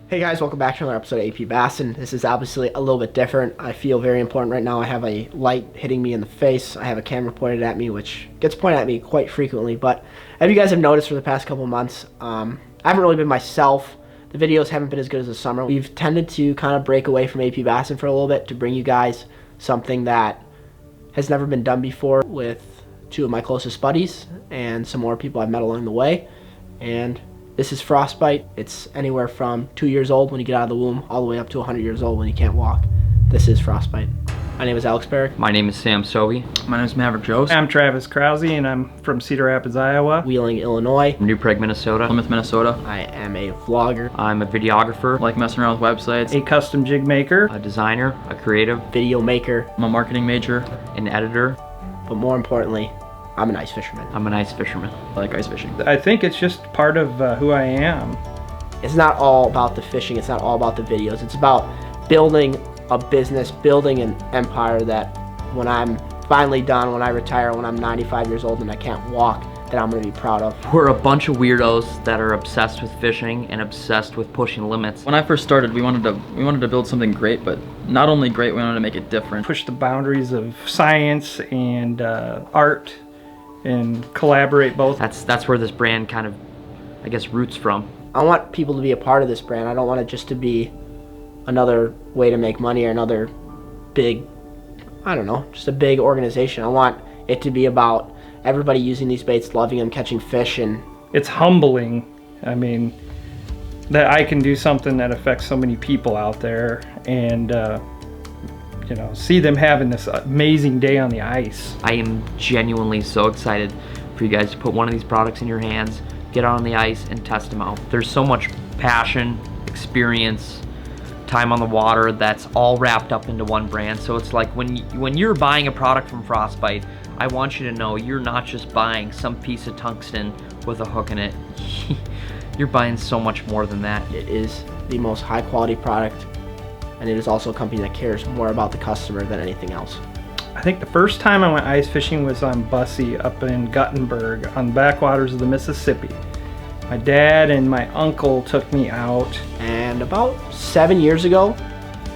Hey guys, welcome back to another episode of AP Bassin. This is obviously a little bit different. I feel very important right now. I have a light hitting me in the face. I have a camera pointed at me, which gets pointed at me quite frequently. But as you guys have noticed for the past couple months, I haven't really been myself. The videos haven't been as good as the summer. We've tended to kind of break away from AP Bassin for a little bit to bring you guys something that has never been done before with two of my closest buddies and some more people I've met along the way. And this is Frostbite. It's anywhere from 2 years old when you get out of the womb all the way up to 100 years old when you can't walk. This is Frostbite. My name is Alex Barrick. My name is Sam Sobi. My name is Mavrik Joos. I'm Travis Krause and I'm from Cedar Rapids, Iowa. Wheeling, Illinois. New Prague, Minnesota. Plymouth, Minnesota. I am a vlogger, I'm a videographer, Like messing around with websites. A custom jig maker. a designer, a creative, video maker, I'm a marketing major. an editor. but more importantly, I'm an ice fisherman. I'm an ice fisherman. I like ice fishing. I think it's just part of who I am. It's not all about the fishing. It's not all about the videos. It's about building a business, building an empire that when I'm finally done, when I retire, when I'm 95 years old and I can't walk, that I'm going to be proud of. We're a bunch of weirdos that are obsessed with fishing and obsessed with pushing limits. When I first started, we wanted to build something great, but not only great, we wanted to make it different. Push the boundaries of science and art and collaborate both. That's where this brand kind of, I guess, roots from. I want people to be a part of this brand. I don't want it just to be another way to make money or another big, I don't know, just a big organization. I want it to be about everybody using these baits, loving them, catching fish, and It's humbling. I mean, that I can do something that affects so many people out there and, you know, see them having this amazing day on the ice. I am genuinely so excited for you guys to put one of these products in your hands, get out on the ice, and test them out. There's so much passion, experience, time on the water that's all wrapped up into one brand. So it's like when you're buying a product from Frostbite, I want you to know you're not just buying some piece of tungsten with a hook in it. You're buying so much more than that. it is the most high quality product, and it is also a company that cares more about the customer than anything else. I think the first time I went ice fishing was on Bussy up in Guttenberg on the backwaters of the Mississippi. My dad and my uncle took me out. And about 7 years ago,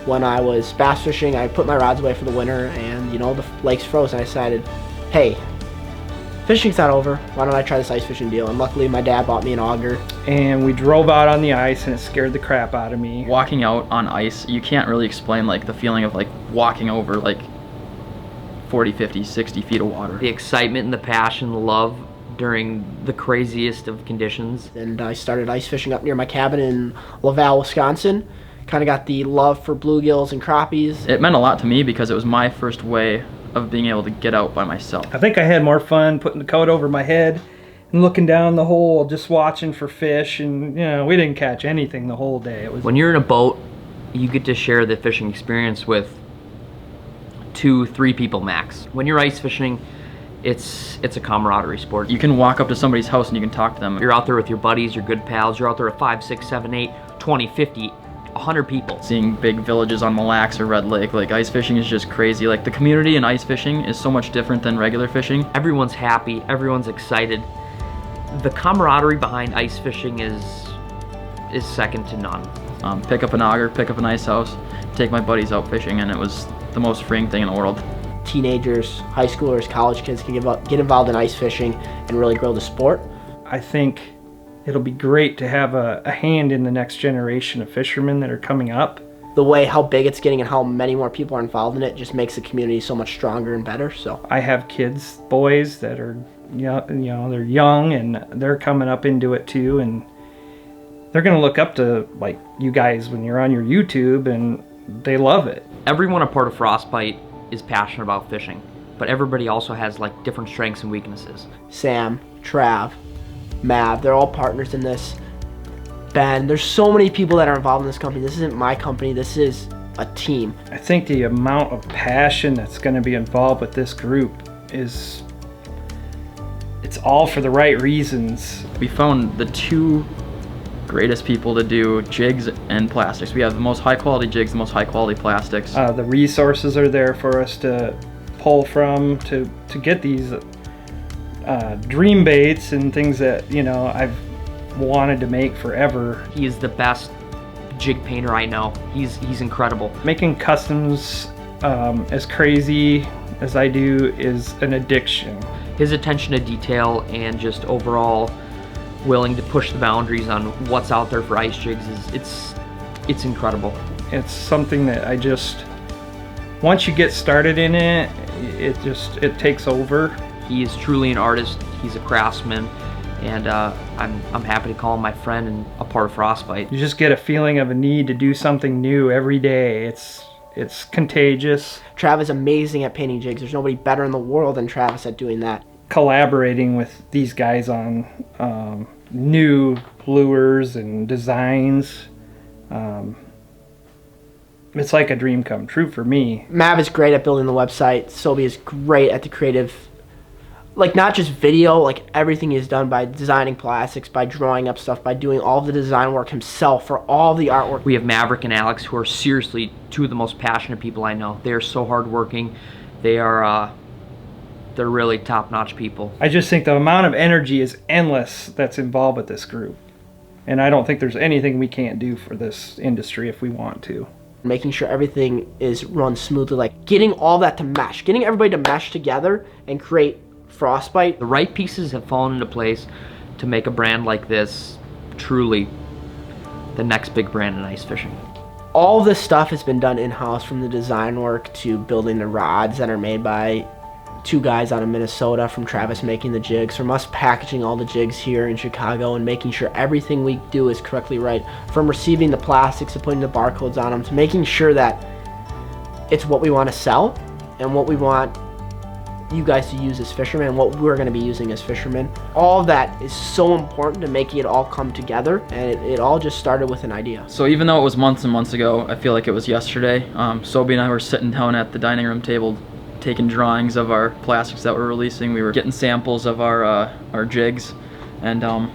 when I was bass fishing, I put my rods away for the winter, and you know, the lakes froze, and I decided, hey, fishing's not over. Why don't I try this ice fishing deal? And luckily, my dad bought me an auger. And we drove out on the ice and it scared the crap out of me. Walking out on ice, you can't really explain like the feeling of like walking over like 40, 50, 60 feet of water. The excitement and the passion, the love during the craziest of conditions. And I started ice fishing up near my cabin in Laval, Wisconsin. Kind of got the love for bluegills and crappies. It meant a lot to me because it was my first way of being able to get out by myself. I think I had more fun putting the coat over my head and looking down the hole, just watching for fish. And you know, we didn't catch anything the whole day. It was When you're in a boat, you get to share the fishing experience with 2-3 people max. When you're ice fishing, it's a camaraderie sport. You can walk up to somebody's house and you can talk to them. You're out there with your buddies, your good pals. You're out there with 5, 6, 7, 8, 20, 50, 100 people. Seeing big villages on Mille Lacs or Red Lake, like ice fishing is just crazy. Like the community in ice fishing is so much different than regular fishing. Everyone's happy, everyone's excited. The camaraderie behind ice fishing is second to none. Pick up an auger, pick up an ice house, take my buddies out fishing, and it was the most freeing thing in the world. Teenagers, high schoolers, college kids can get involved in ice fishing and really grow the sport. I think it'll be great to have a hand in the next generation of fishermen that are coming up. The way how big it's getting and how many more people are involved in it just makes the community so much stronger and better. So I have kids, boys that are young, they're young and they're coming up into it too, and they're gonna look up to like you guys when you're on your YouTube, and they love it. Everyone a part of Frostbite is passionate about fishing, but everybody also has like different strengths and weaknesses. Sam, Trav, Mav, they're all partners in this. Ben, there's so many people that are involved in this company. This isn't my company, this is a team. I think the amount of passion that's going to be involved with this group it's all for the right reasons. We found the two greatest people to do jigs and plastics. We have the most high quality jigs, the most high quality plastics. The resources are there for us to pull from to get these dream baits and things that, you know, I've wanted to make forever. He is the best jig painter I know. He's incredible. Making customs as crazy as I do is an addiction. His attention to detail and just overall willing to push the boundaries on what's out there for ice jigs it's incredible. It's something that I just, once you get started in it, it takes over. He is truly an artist. He's a craftsman, and I'm happy to call him my friend and a part of Frostbite. You just get a feeling of a need to do something new every day. It's contagious. Trav is amazing at painting jigs. There's nobody better in the world than Travis at doing that. Collaborating with these guys on new lures and designs, it's like a dream come true for me. Mav is great at building the website. Sobi is great at the creative, like not just video, like everything is done by designing plastics, by drawing up stuff, by doing all the design work himself for all the artwork. We have Mavrik and Alex, who are seriously two of the most passionate people I know. They are so hardworking. They are they're really top-notch people. I just think the amount of energy is endless that's involved with this group. And I don't think there's anything we can't do for this industry if we want to. Making sure everything is run smoothly, like getting all that to mesh, getting everybody to mesh together and create Frostbite. The right pieces have fallen into place to make a brand like this truly the next big brand in ice fishing. All this stuff has been done in-house, from the design work to building the rods that are made by two guys out of Minnesota, from Travis making the jigs, from us packaging all the jigs here in Chicago and making sure everything we do is correctly right, from receiving the plastics to putting the barcodes on them to making sure that it's what we want to sell and what we want you guys to use as fishermen and what we're going to be using as fishermen. All of that is so important to making it all come together, and it all just started with an idea. So even though it was months and months ago, I feel like it was yesterday. Sobi and I were sitting down at the dining room table taking drawings of our plastics that we're releasing. We were getting samples of our jigs, and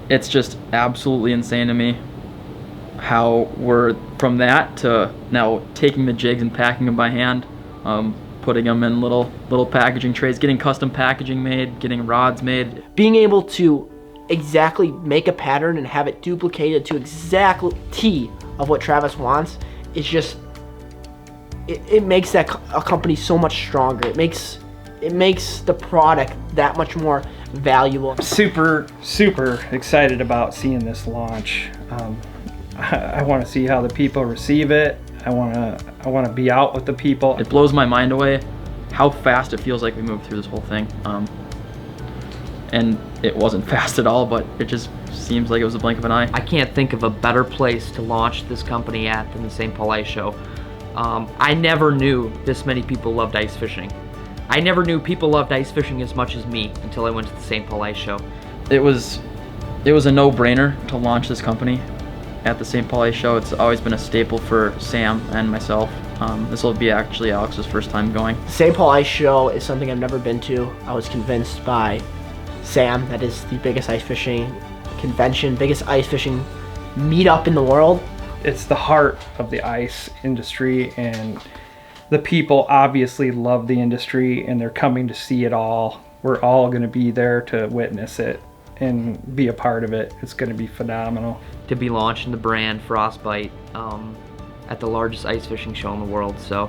it's just absolutely insane to me how we're from that to now taking the jigs and packing them by hand, putting them in little packaging trays, getting custom packaging made, getting rods made. Being able to exactly make a pattern and have it duplicated to exactly T of what Travis wants is just, it makes that a company so much stronger. It makes the product that much more valuable. Super excited about seeing this launch. I want to see how the people receive it. I want to be out with the people. It blows my mind away how fast it feels like we moved through this whole thing. And it wasn't fast at all, but it just seems like it was a blink of an eye. I can't think of a better place to launch this company at than the St. Paul Ice Show. I never knew this many people loved ice fishing. I never knew people loved ice fishing as much as me until I went to the St. Paul Ice Show. It was a no-brainer to launch this company at the St. Paul Ice Show. It's always been a staple for Sam and myself. This will be actually Alex's first time going. St. Paul Ice Show is something I've never been to. I was convinced by Sam that is the biggest ice fishing convention, biggest ice fishing meetup in the world. It's the heart of the ice industry, and the people obviously love the industry and they're coming to see it all. We're all going to be there to witness it and be a part of it. It's going to be phenomenal. To be launching the brand Frostbite at the largest ice fishing show in the world. So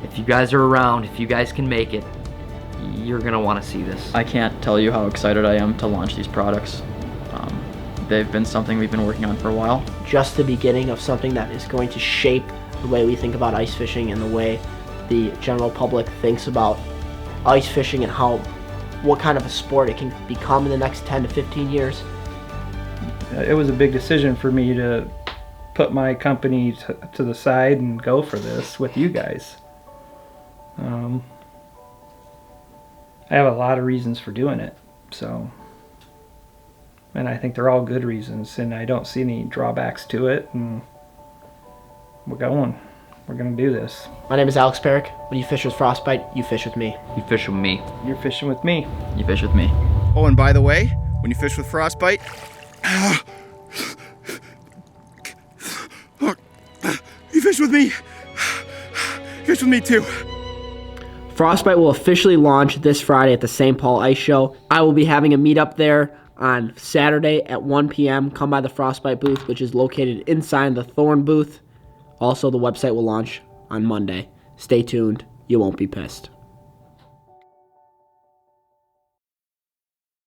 if you guys are around, if you guys can make it, you're going to want to see this. I can't tell you how excited I am to launch these products. They've been something we've been working on for a while. Just the beginning of something that is going to shape the way we think about ice fishing and the way the general public thinks about ice fishing and what kind of a sport it can become in the next 10 to 15 years. It was a big decision for me to put my company to the side and go for this with you guys. I have a lot of reasons for doing it, and I think they're all good reasons, and I don't see any drawbacks to it, and we're going. We're gonna do this. My name is Alex Perrick. When you fish with Frostbite, you fish with me. You fish with me. You're fishing with me. You fish with me. Oh, and by the way, when you fish with Frostbite, you fish with me. You fish with me too. Frostbite will officially launch this Friday at the St. Paul Ice Show. I will be having a meetup there on Saturday at 1 p.m. Come by the Frostbite booth, which is located inside the Thorne booth. Also, the website will launch on Monday. Stay tuned. You won't be pissed.